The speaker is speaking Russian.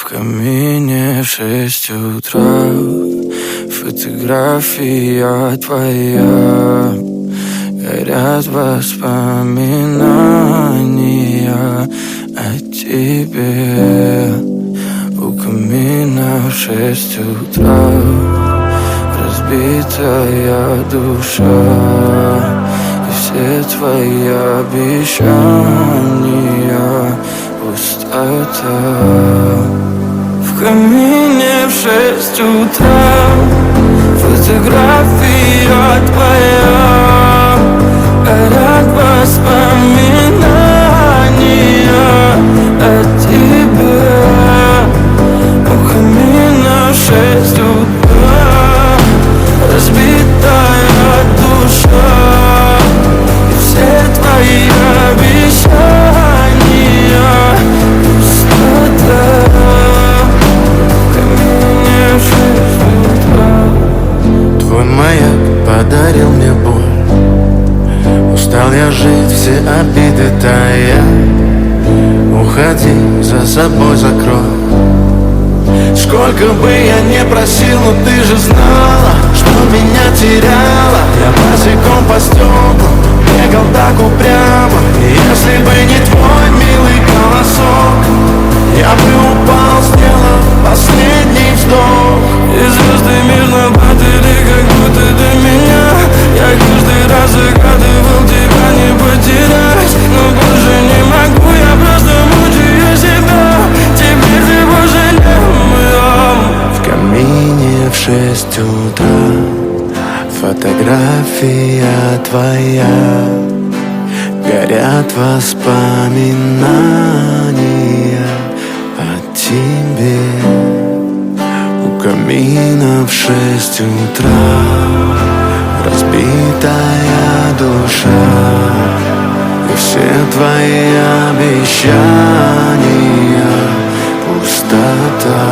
камине в 6 утра фотография твоя. Горят воспоминания о тебе. У камина в 6 утра разбитая душа, и все твои обещания пустота. В камине в 6 утра фотография твоя. Горят воспоминания о тебе. У камина в 6 утра разбитая душа, и все твои обещания пустота. В камине в 6 утра. Твой маяк подарил мне боль. Устал я жить, все обиды тая. Уходи, за собой закрой. Сколько бы я не просил, но ты же знала, что меня теряла. Я босиком по стеклам бегал так упрямо. И если бы не твой милый голосок, я бы упал, сделав последний вздох. И звезды мирно падали, как будто до меня. Я каждый раз загадывал тебя не потерять, но больше не могу, я просто мучаю себя. Теперь ты больше не моя. В камине в 6 утра фотография твоя. Горят воспоминания о тебе. У камина в 6 утра разбитая душа, и все твои обещания пустота.